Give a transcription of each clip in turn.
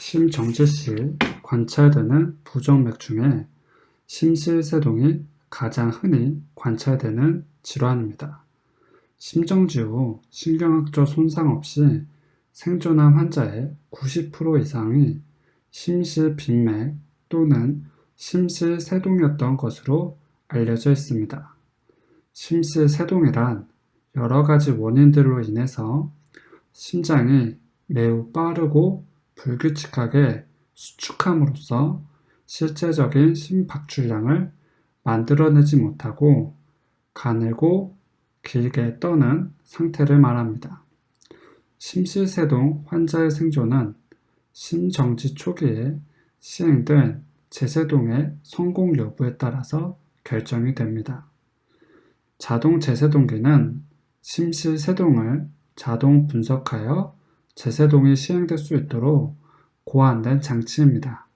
심정지 시 관찰되는 부정맥 중에 심실세동이 가장 흔히 관찰되는 질환입니다. 심정지 후 신경학적 손상 없이 생존한 환자의 90% 이상이 심실빈맥 또는 심실세동이었던 것으로 알려져 있습니다. 심실세동이란 여러 가지 원인들로 인해서 심장이 매우 빠르고 불규칙하게 수축함으로써 실제적인 심박출량을 만들어내지 못하고 가늘고 길게 떠는 상태를 말합니다. 심실세동 환자의 생존은 심정지 초기에 시행된 제세동의 성공 여부에 따라서 결정이 됩니다. 자동 제세동기는 심실세동을 자동 분석하여 제세동이 시행될 수 있도록 고안된 장치입니다.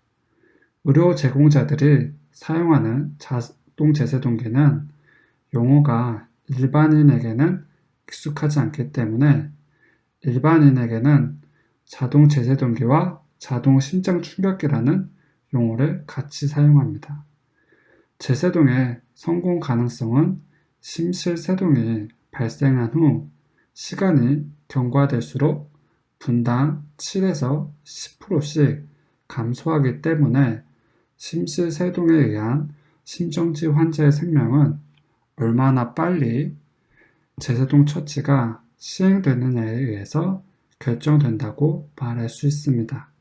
의료 제공자들이 사용하는 자동 제세동기는 용어가 일반인에게는 익숙하지 않기 때문에 일반인에게는 자동 제세동기와 자동 심장 충격기라는 용어를 같이 사용합니다. 제세동의 성공 가능성은 심실세동이 발생한 후 시간이 경과될수록 분당 7에서 10%씩 감소하기 때문에 심실세동에 의한 심정지 환자의 생명은 얼마나 빨리 제세동 처치가 시행되느냐에 의해서 결정된다고 말할 수 있습니다.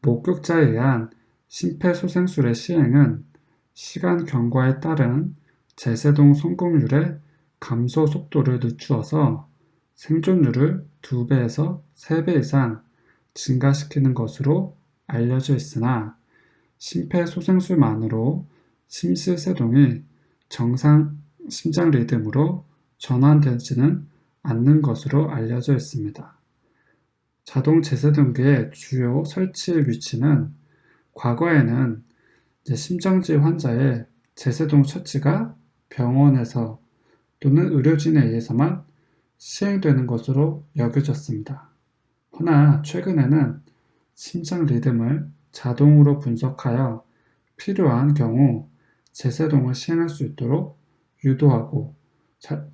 목격자에 의한 심폐소생술의 시행은 시간 경과에 따른 제세동 성공률의 감소 속도를 늦추어서 생존율을 2배에서 3배 이상 증가시키는 것으로 알려져 있으나 심폐소생술만으로 심실세동이 정상 심장 리듬으로 전환되지는 않는 것으로 알려져 있습니다. 자동 제세동기의 주요 설치 위치는 과거에는 심정지 환자의 제세동 처치가 병원에서 또는 의료진에 의해서만 시행되는 것으로 여겨졌습니다. 허나 최근에는 심장 리듬을 자동으로 분석하여 필요한 경우 제세동을 시행할 수 있도록 유도하고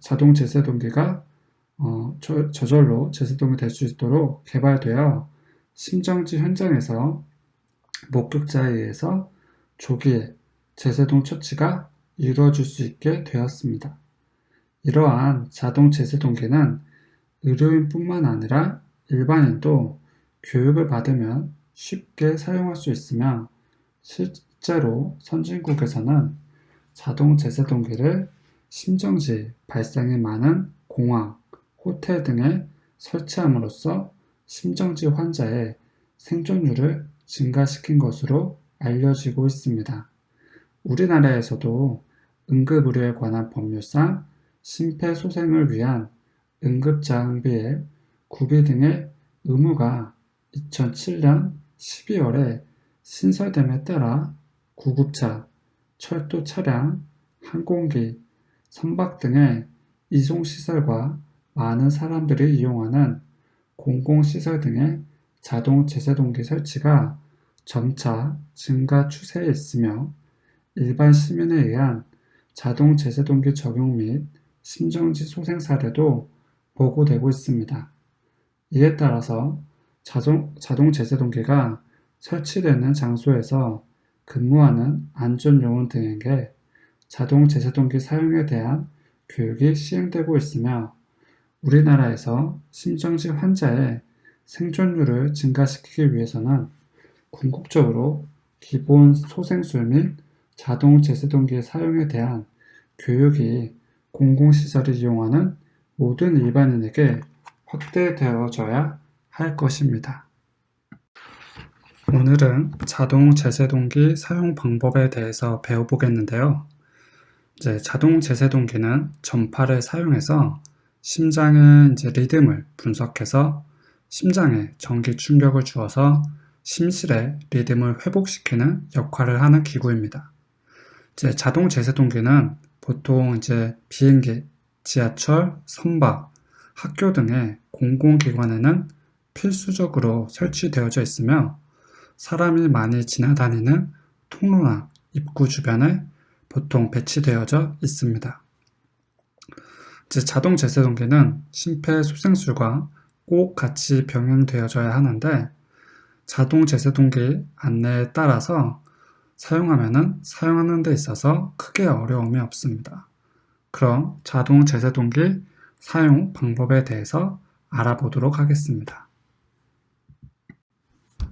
자동 제세동기가 저절로 제세동이 될 수 있도록 개발되어 심정지 현장에서 목격자에 의해서 조기에 제세동 처치가 이루어질 수 있게 되었습니다. 이러한 자동 제세동기는 의료인뿐만 아니라 일반인도 교육을 받으면 쉽게 사용할 수 있으며 실제로 선진국에서는 자동 제세동기를 심정지 발생이 많은 공항, 호텔 등에 설치함으로써 심정지 환자의 생존율을 증가시킨 것으로 알려지고 있습니다. 우리나라에서도 응급의료에 관한 법률상 심폐소생을 위한 응급장비의 구비 등의 의무가 2007년 12월에 신설됨에 따라 구급차, 철도 차량, 항공기, 선박 등의 이송시설과 많은 사람들이 이용하는 공공시설 등의 자동 제세동기 설치가 점차 증가 추세에 있으며 일반 시민에 의한 자동 제세동기 적용 및 심정지 소생 사례도 보고되고 있습니다. 이에 따라서 자동 제세동기가 설치되는 장소에서 근무하는 안전요원 등에게 자동 제세동기 사용에 대한 교육이 시행되고 있으며 우리나라에서 심정지 환자의 생존율을 증가시키기 위해서는 궁극적으로 기본 소생술 및 자동 제세동기의 사용에 대한 교육이 공공시설을 이용하는 모든 일반인에게 확대되어져야 할 것입니다. 오늘은 자동 제세동기 사용 방법에 대해서 배워보겠는데요. 자동 제세동기는 전파를 사용해서 심장의 리듬을 분석해서 심장에 전기 충격을 주어서 심실의 리듬을 회복시키는 역할을 하는 기구입니다. 자동 제세동기는 보통 비행기, 지하철, 선박, 학교 등의 공공기관에는 필수적으로 설치되어져 있으며 사람이 많이 지나다니는 통로나 입구 주변에 보통 배치되어져 있습니다. 자동 제세동기는 심폐소생술과 꼭 같이 병행되어져야 하는데 자동 제세동기 안내에 따라서 사용하는 데 있어서 크게 어려움이 없습니다. 그럼 자동 제세동기 사용 방법에 대해서 알아보도록 하겠습니다.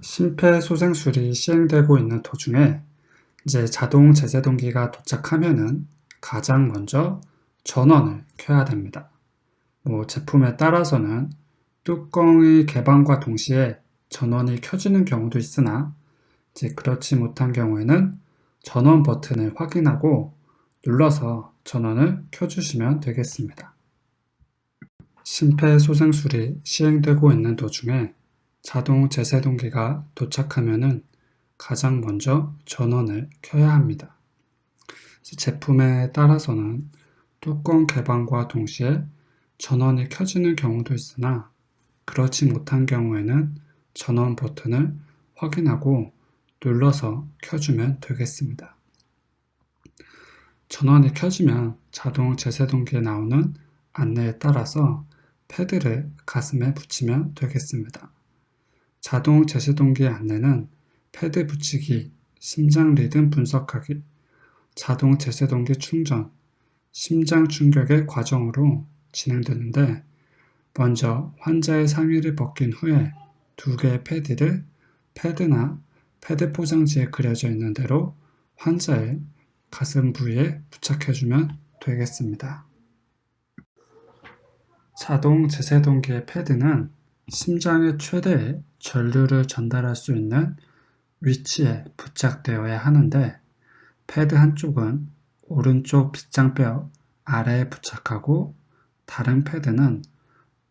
심폐소생술이 시행되고 있는 도중에 자동 제세동기가 도착하면은 가장 먼저 전원을 켜야 됩니다. 제품에 따라서는 뚜껑의 개방과 동시에 전원이 켜지는 경우도 있으나 그렇지 못한 경우에는 전원 버튼을 확인하고 눌러서 전원을 켜주시면 되겠습니다. 심폐소생술이 시행되고 있는 도중에 자동 제세동기가 도착하면은 가장 먼저 전원을 켜야 합니다. 제품에 따라서는 뚜껑 개방과 동시에 전원이 켜지는 경우도 있으나 그렇지 못한 경우에는 전원 버튼을 확인하고 눌러서 켜주면 되겠습니다. 전원이 켜지면 자동 제세동기에 나오는 안내에 따라서 패드를 가슴에 붙이면 되겠습니다. 자동 제세동기 안내는 패드 붙이기, 심장 리듬 분석하기, 자동 제세동기 충전, 심장 충격의 과정으로 진행되는데 먼저 환자의 상의를 벗긴 후에 두 개의 패드를 패드나 패드 포장지에 그려져 있는 대로 환자의 가슴 부위에 부착해주면 되겠습니다. 자동 제세동기의 패드는 심장의 최대의 전류를 전달할 수 있는 위치에 부착되어야 하는데 패드 한쪽은 오른쪽 빗장뼈 아래에 부착하고 다른 패드는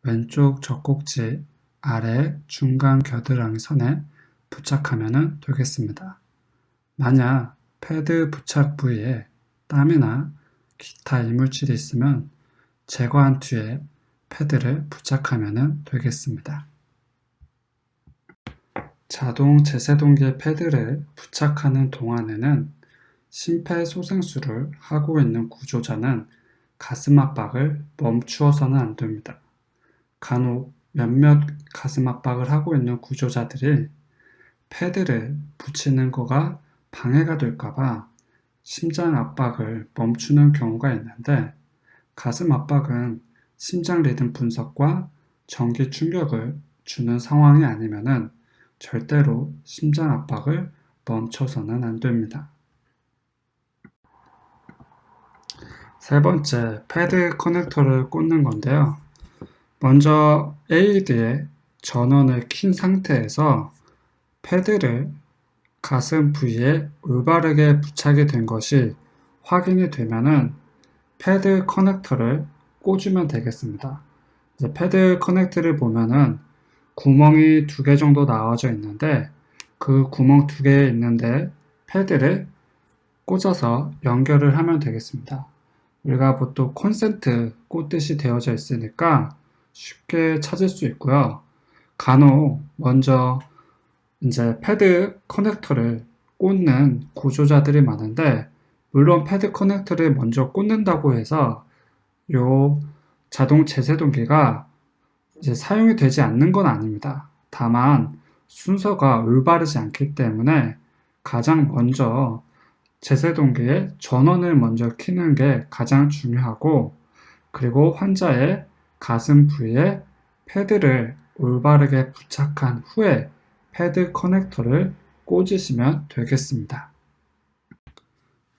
왼쪽 젖꼭지 아래 중간 겨드랑이 선에 부착하면 되겠습니다. 만약 패드 부착 부위에 땀이나 기타 이물질이 있으면 제거한 뒤에 패드를 부착하면 되겠습니다. 자동 제세동기의 패드를 부착하는 동안에는 심폐소생술을 하고 있는 구조자는 가슴 압박을 멈추어서는 안 됩니다. 간혹 몇몇 가슴 압박을 하고 있는 구조자들이 패드를 붙이는 거가 방해가 될까봐 심장 압박을 멈추는 경우가 있는데 가슴 압박은 심장 리듬 분석과 전기 충격을 주는 상황이 아니면은 절대로 심장 압박을 멈춰서는 안 됩니다. 세 번째, 패드 커넥터를 꽂는 건데요. 먼저 AED에 전원을 킨 상태에서 패드를 가슴 부위에 올바르게 부착이 된 것이 확인이 되면은 패드 커넥터를 꽂으면 되겠습니다. 패드 커넥터를 보면은 구멍이 2개 정도 나와져 있는데 그 구멍 2개에 있는데 패드를 꽂아서 연결을 하면 되겠습니다. 우리가 보통 콘센트 꽂듯이 되어져 있으니까 쉽게 찾을 수 있고요. 간혹 먼저 패드 커넥터를 꽂는 구조자들이 많은데 물론 패드 커넥터를 먼저 꽂는다고 해서 요 자동 제세동기가 사용이 되지 않는 건 아닙니다. 다만 순서가 올바르지 않기 때문에 가장 먼저 제세동기의 전원을 먼저 켜는 게 가장 중요하고 그리고 환자의 가슴 부위에 패드를 올바르게 부착한 후에 패드 커넥터를 꽂으시면 되겠습니다.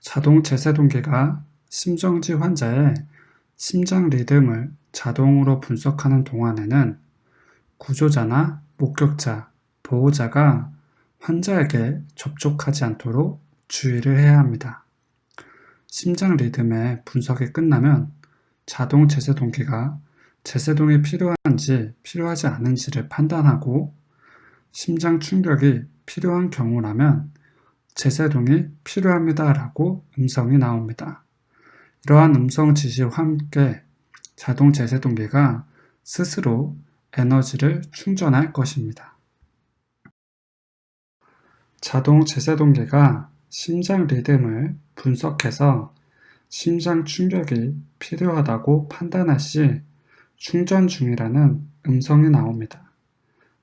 자동 제세동기가 심정지 환자의 심장 리듬을 자동으로 분석하는 동안에는 구조자나 목격자, 보호자가 환자에게 접촉하지 않도록 주의를 해야 합니다. 심장 리듬의 분석이 끝나면 자동 제세동기가 제세동이 필요한지 필요하지 않은지를 판단하고 심장 충격이 필요한 경우라면 제세동이 필요합니다 라고 음성이 나옵니다. 이러한 음성 지시와 함께 자동 제세동기가 스스로 에너지를 충전할 것입니다. 자동 제세동기가 심장 리듬을 분석해서 심장 충격이 필요하다고 판단할 시 충전 중이라는 음성이 나옵니다.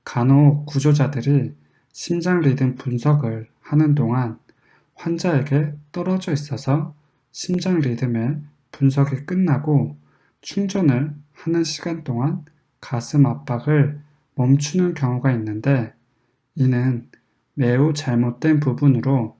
간혹 구조자들이 심장 리듬 분석을 하는 동안 환자에게 떨어져 있어서 심장 리듬의 분석이 끝나고 충전을 하는 시간 동안 가슴 압박을 멈추는 경우가 있는데, 이는 매우 잘못된 부분으로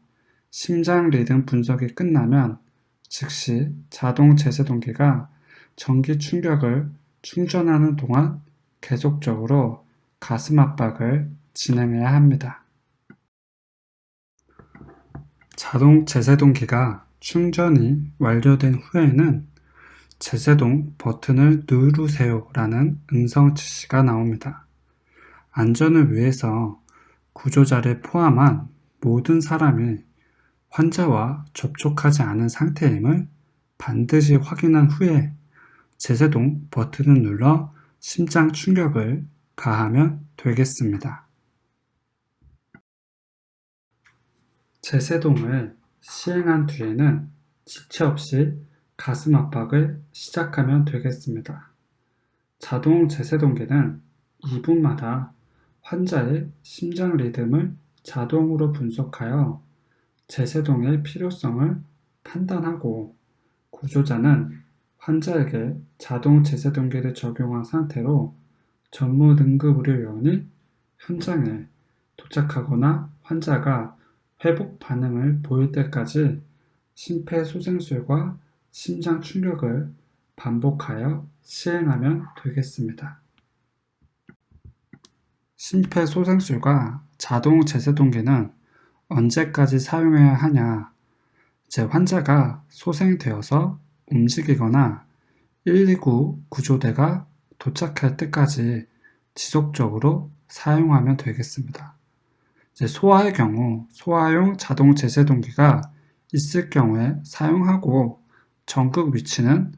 심장 리듬 분석이 끝나면 즉시 자동 제세동기가 전기 충격을 충전하는 동안 계속적으로 가슴 압박을 진행해야 합니다. 자동 제세동기가 충전이 완료된 후에는 제세동 버튼을 누르세요 라는 음성 지시가 나옵니다. 안전을 위해서 구조자를 포함한 모든 사람이 환자와 접촉하지 않은 상태임을 반드시 확인한 후에 제세동 버튼을 눌러 심장 충격을 가하면 되겠습니다. 제세동을 시행한 뒤에는 지체 없이 가슴 압박을 시작하면 되겠습니다. 자동 제세동기는 2분마다 환자의 심장 리듬을 자동으로 분석하여 제세동의 필요성을 판단하고, 구조자는 환자에게 자동 제세동기를 적용한 상태로 전문 응급의료요원이 현장에 도착하거나 환자가 회복 반응을 보일 때까지 심폐소생술과 심장 충격을 반복하여 시행하면 되겠습니다. 심폐소생술과 자동 제세동기는 언제까지 사용해야 하냐? 환자가 소생되어서 움직이거나 119 구조대가 도착할 때까지 지속적으로 사용하면 되겠습니다. 소아의 경우 소아용 자동 제세동기가 있을 경우에 사용하고, 전극 위치는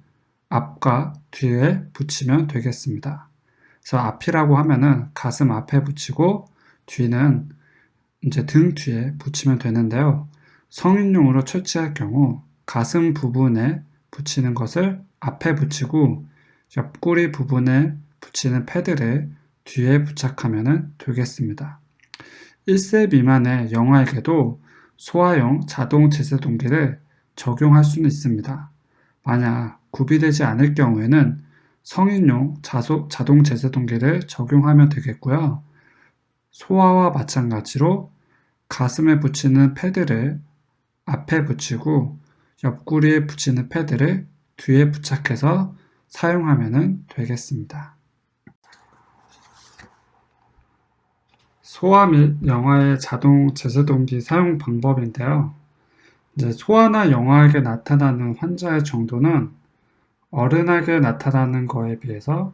앞과 뒤에 붙이면 되겠습니다. 그래서 앞이라고 하면은 가슴 앞에 붙이고 뒤는 등 뒤에 붙이면 되는데요. 성인용으로 처치할 경우 가슴 부분에 붙이는 것을 앞에 붙이고 옆구리 부분에 붙이는 패드를 뒤에 부착하면 되겠습니다. 1세 미만의 영아에게도 소아용 자동 제세동기를 적용할 수는 있습니다. 만약 구비되지 않을 경우에는 성인용 자동 제세동기를 적용하면 되겠고요. 소아와 마찬가지로 가슴에 붙이는 패드를 앞에 붙이고 옆구리에 붙이는 패드를 뒤에 부착해서 사용하면 되겠습니다. 소아 및 영아의 자동 제세동기 사용 방법인데요. 소아나 영아에게 나타나는 환자의 정도는 어른에게 나타나는 거에 비해서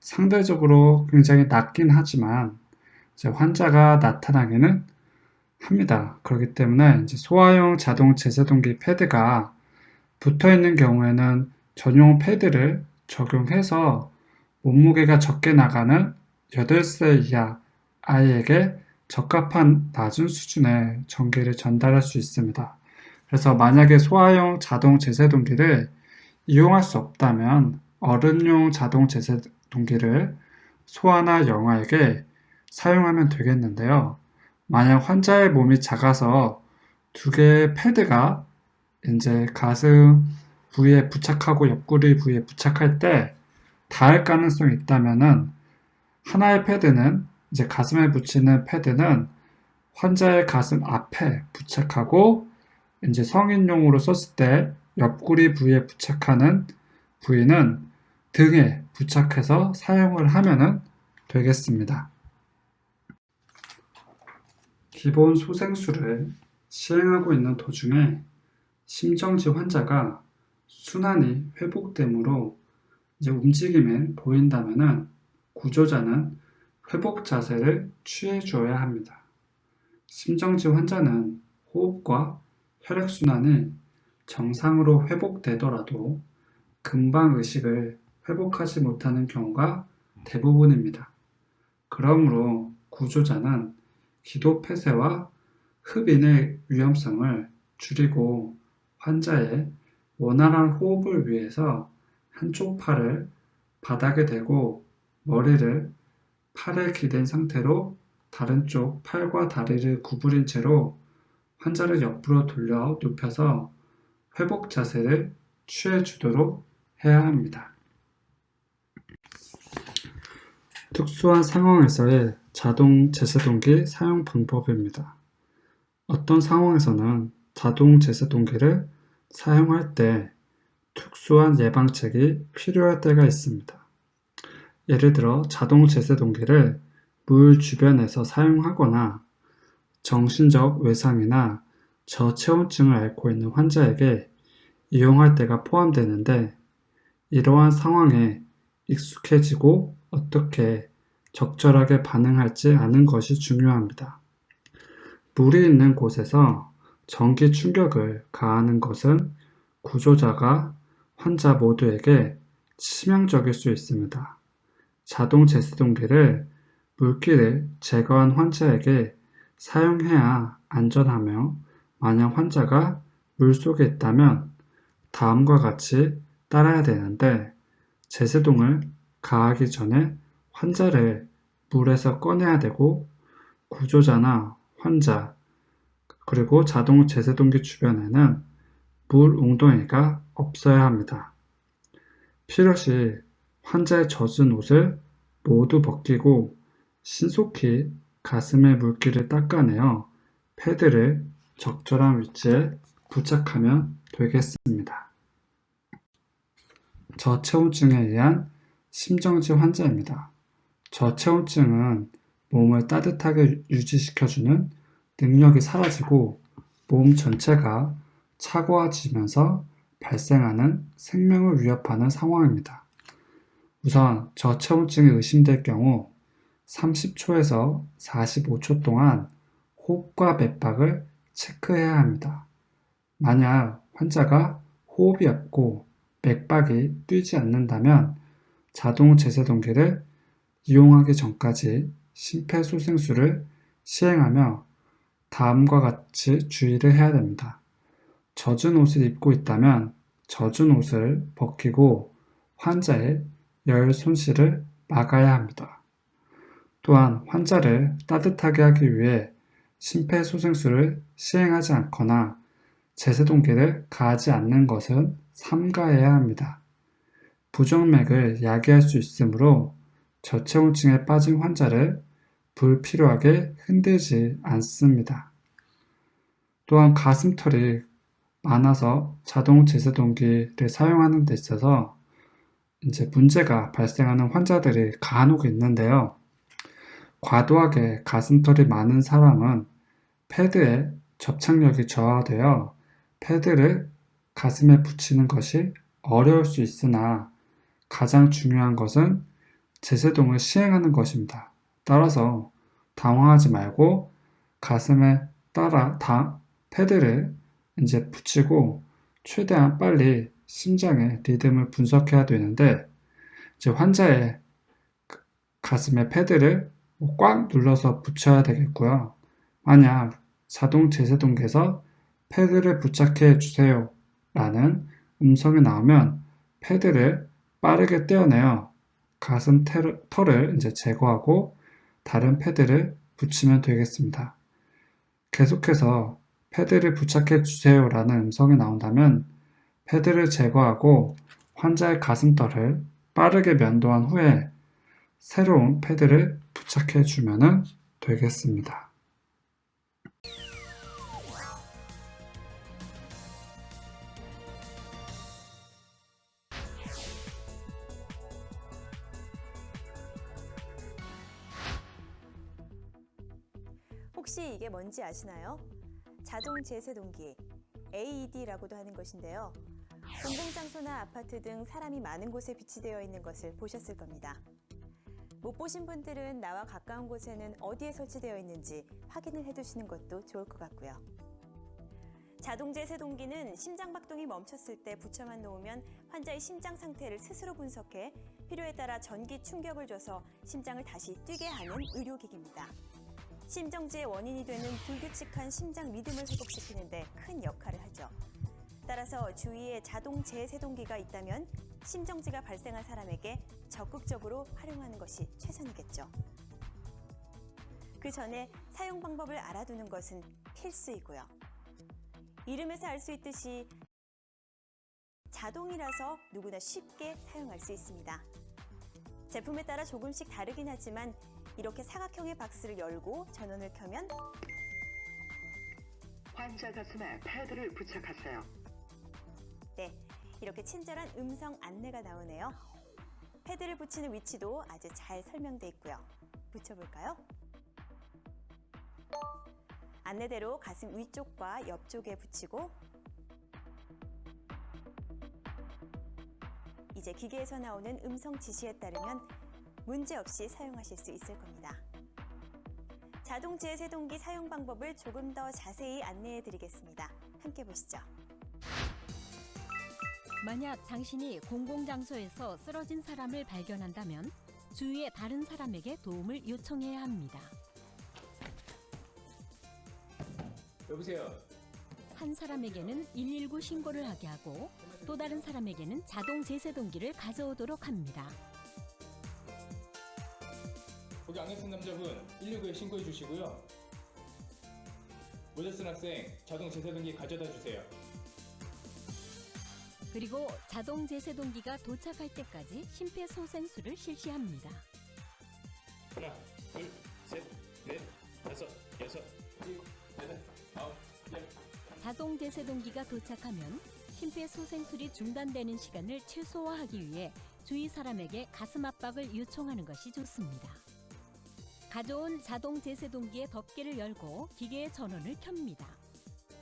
상대적으로 굉장히 낮긴 하지만 환자가 나타나기는 합니다. 그렇기 때문에 소아용 자동 제세동기 패드가 붙어 있는 경우에는 전용 패드를 적용해서 몸무게가 적게 나가는 8세 이하 아이에게 적합한 낮은 수준의 전기를 전달할 수 있습니다. 그래서 만약에 소아용 자동 제세동기를 이용할 수 없다면 어른용 자동 제세동기를 소아나 영아에게 사용하면 되겠는데요. 만약 환자의 몸이 작아서 2개의 패드가 가슴 부위에 부착하고 옆구리 부위에 부착할 때 닿을 가능성이 있다면은 하나의 패드는 가슴에 붙이는 패드는 환자의 가슴 앞에 부착하고 성인용으로 썼을 때 옆구리 부위에 부착하는 부위는 등에 부착해서 사용을 하면 되겠습니다. 기본 소생술을 시행하고 있는 도중에 심정지 환자가 순환이 회복되므로 움직임을 보인다면 구조자는 회복 자세를 취해 주어야 합니다. 심정지 환자는 호흡과 혈액순환이 정상으로 회복되더라도 금방 의식을 회복하지 못하는 경우가 대부분입니다. 그러므로 구조자는 기도 폐쇄와 흡인의 위험성을 줄이고 환자의 원활한 호흡을 위해서 한쪽 팔을 바닥에 대고 머리를 팔에 기댄 상태로 다른 쪽 팔과 다리를 구부린 채로 환자를 옆으로 돌려 눕혀서 회복 자세를 취해 주도록 해야 합니다. 특수한 상황에서의 자동 제세동기 사용 방법입니다. 어떤 상황에서는 자동 제세동기를 사용할 때 특수한 예방책이 필요할 때가 있습니다. 예를 들어 자동 제세동기를 물 주변에서 사용하거나 정신적 외상이나 저체온증을 앓고 있는 환자에게 이용할 때가 포함되는데 이러한 상황에 익숙해지고 어떻게 적절하게 반응할지 아는 것이 중요합니다. 물이 있는 곳에서 전기 충격을 가하는 것은 구조자가 환자 모두에게 치명적일 수 있습니다. 자동 제세동기를 물기를 제거한 환자에게 사용해야 안전하며 만약 환자가 물속에 있다면 다음과 같이 따라야 되는데 제세동을 가하기 전에 환자를 물에서 꺼내야 되고 구조자나 환자 그리고 자동 제세동기 주변에는 물 웅덩이가 없어야 합니다. 필요시 환자의 젖은 옷을 모두 벗기고 신속히 가슴의 물기를 닦아내어 패드를 적절한 위치에 부착하면 되겠습니다. 저체온증에 의한 심정지 환자입니다. 저체온증은 몸을 따뜻하게 유지시켜주는 능력이 사라지고 몸 전체가 차가워지면서 발생하는 생명을 위협하는 상황입니다. 우선 저체온증이 의심될 경우 30초에서 45초 동안 호흡과 맥박을 체크해야 합니다. 만약 환자가 호흡이 없고 맥박이 뛰지 않는다면 자동 제세동기를 이용하기 전까지 심폐소생술을 시행하며 다음과 같이 주의를 해야 됩니다. 젖은 옷을 입고 있다면 젖은 옷을 벗기고 환자의 열 손실을 막아야 합니다. 또한 환자를 따뜻하게 하기 위해 심폐소생술을 시행하지 않거나 제세동기를 가하지 않는 것은 삼가해야 합니다. 부정맥을 야기할 수 있으므로 저체온증에 빠진 환자를 불필요하게 흔들지 않습니다. 또한 가슴털이 많아서 자동 제세동기를 사용하는 데 있어서 문제가 발생하는 환자들이 간혹 있는데요. 과도하게 가슴털이 많은 사람은 패드의 접착력이 저하되어 패드를 가슴에 붙이는 것이 어려울 수 있으나 가장 중요한 것은 제세동을 시행하는 것입니다. 따라서 당황하지 말고 가슴에 따라 패드를 붙이고 최대한 빨리 심장의 리듬을 분석해야 되는데 환자의 가슴에 패드를 꽉 눌러서 붙여야 되겠고요. 만약 자동 제세동기에서 패드를 부착해 주세요 라는 음성이 나오면 패드를 빠르게 떼어내어 가슴 털을 제거하고 다른 패드를 붙이면 되겠습니다. 계속해서 패드를 부착해 주세요 라는 음성이 나온다면 패드를 제거하고 환자의 가슴털을 빠르게 면도한 후에 새로운 패드를 부착해 주면 되겠습니다. 혹시 이게 뭔지 아시나요? 자동 제세동기, AED라고도 하는 것인데요. 공공장소나 아파트 등 사람이 많은 곳에 비치되어 있는 것을 보셨을 겁니다. 못 보신 분들은 나와 가까운 곳에는 어디에 설치되어 있는지 확인을 해두시는 것도 좋을 것 같고요. 자동 제세동기는 심장 박동이 멈췄을 때 붙여만 놓으면 환자의 심장 상태를 스스로 분석해 필요에 따라 전기 충격을 줘서 심장을 다시 뛰게 하는 의료기기입니다. 심정지의 원인이 되는 불규칙한 심장 리듬을 회복시키는 데 큰 역할을 하죠. 따라서 주위에 자동 제세동기가 있다면 심정지가 발생한 사람에게 적극적으로 활용하는 것이 최선이겠죠. 그 전에 사용 방법을 알아두는 것은 필수이고요. 이름에서 알 수 있듯이 자동이라서 누구나 쉽게 사용할 수 있습니다. 제품에 따라 조금씩 다르긴 하지만 이렇게 사각형의 박스를 열고 전원을 켜면 환자 가슴에 패드를 부착하세요. 네, 이렇게 친절한 음성 안내가 나오네요. 패드를 붙이는 위치도 아주 잘 설명돼 있고요. 붙여볼까요? 안내대로 가슴 위쪽과 옆쪽에 붙이고 이제 기계에서 나오는 음성 지시에 따르면 문제없이 사용하실 수 있을 겁니다. 자동 제세동기 사용 방법을 조금 더 자세히 안내해 드리겠습니다. 함께 보시죠. 만약 당신이 공공장소에서 쓰러진 사람을 발견한다면 주위의 다른 사람에게 도움을 요청해야 합니다. 여보세요. 한 사람에게는 119 신고를 하게 하고 또 다른 사람에게는 자동 제세동기를 가져오도록 합니다. 거기 안경 쓴 남자분 119에 신고해 주시고요. 모자 쓴 학생 자동 제세동기 가져다 주세요. 그리고 자동 제세동기가 도착할 때까지 심폐소생술을 실시합니다. 하나, 둘, 셋, 넷, 다섯, 여섯, 일곱, 여덟, 아홉, 열. 자동 제세동기가 도착하면 심폐소생술이 중단되는 시간을 최소화하기 위해 주위 사람에게 가슴 압박을 요청하는 것이 좋습니다. 가져온 자동 제세동기의 덮개를 열고 기계의 전원을 켭니다.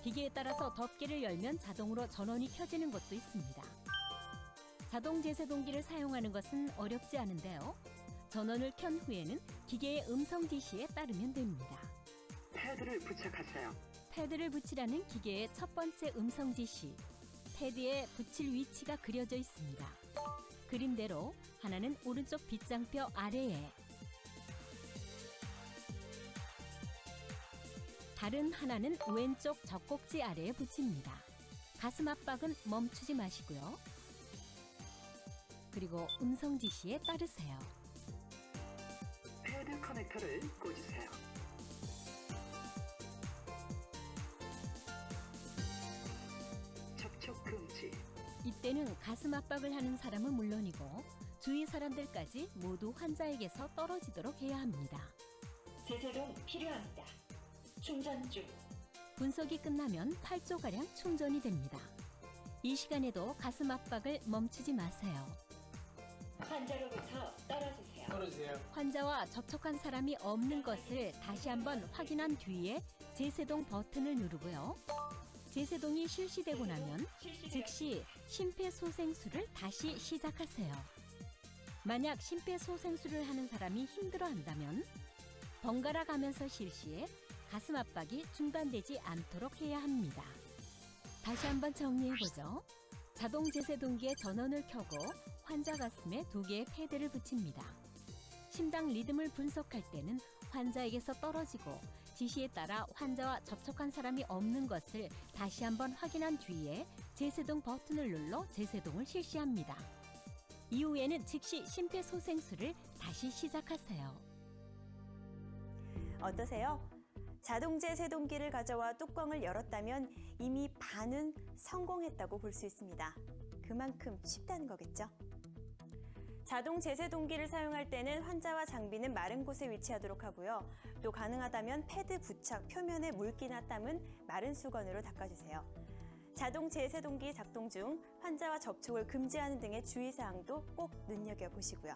기계에 따라서 덮개를 열면 자동으로 전원이 켜지는 것도 있습니다. 자동 제세동기를 사용하는 것은 어렵지 않은데요. 전원을 켠 후에는 기계의 음성 지시에 따르면 됩니다. 패드를 부착하세요. 패드를 붙이라는 기계의 첫 번째 음성 지시. 패드에 붙일 위치가 그려져 있습니다. 그림대로 하나는 오른쪽 빗장뼈 아래에, 다른 하나는 왼쪽 젖꼭지 아래에 붙입니다. 가슴 압박은 멈추지 마시고요. 그리고 음성 지시에 따르세요. 패드 커넥터를 꽂으세요. 접촉 금지. 이때는 가슴 압박을 하는 사람은 물론이고 주위 사람들까지 모두 환자에게서 떨어지도록 해야 합니다. 제세동 필요합니다. 충전 중. 분석이 끝나면 8조가량 충전이 됩니다. 이 시간에도 가슴 압박을 멈추지 마세요. 환자로부터 떨어지세요. 떨어지세요. 환자와 접촉한 사람이 없는 것을 다시 한번 확인한 뒤에 제세동 버튼을 누르고요. 제세동이 실시되고 나면 즉시 심폐소생술을 다시 시작하세요. 만약 심폐소생술을 하는 사람이 힘들어한다면 번갈아 가면서 실시해 가슴 압박이 중단되지 않도록 해야 합니다. 다시 한번 정리해보죠. 자동 제세동기의 전원을 켜고 환자 가슴에 2개의 패드를 붙입니다. 심장 리듬을 분석할 때는 환자에게서 떨어지고 지시에 따라 환자와 접촉한 사람이 없는 것을 다시 한번 확인한 뒤에 제세동 버튼을 눌러 제세동을 실시합니다. 이후에는 즉시 심폐소생술을 다시 시작하세요. 어떠세요? 자동 제세동기를 가져와 뚜껑을 열었다면 이미 반은 성공했다고 볼 수 있습니다. 그만큼 쉽다는 거겠죠? 자동 제세동기를 사용할 때는 환자와 장비는 마른 곳에 위치하도록 하고요. 또 가능하다면 패드 부착 표면에 물기나 땀은 마른 수건으로 닦아주세요. 자동 제세동기 작동 중 환자와 접촉을 금지하는 등의 주의사항도 꼭 눈여겨보시고요.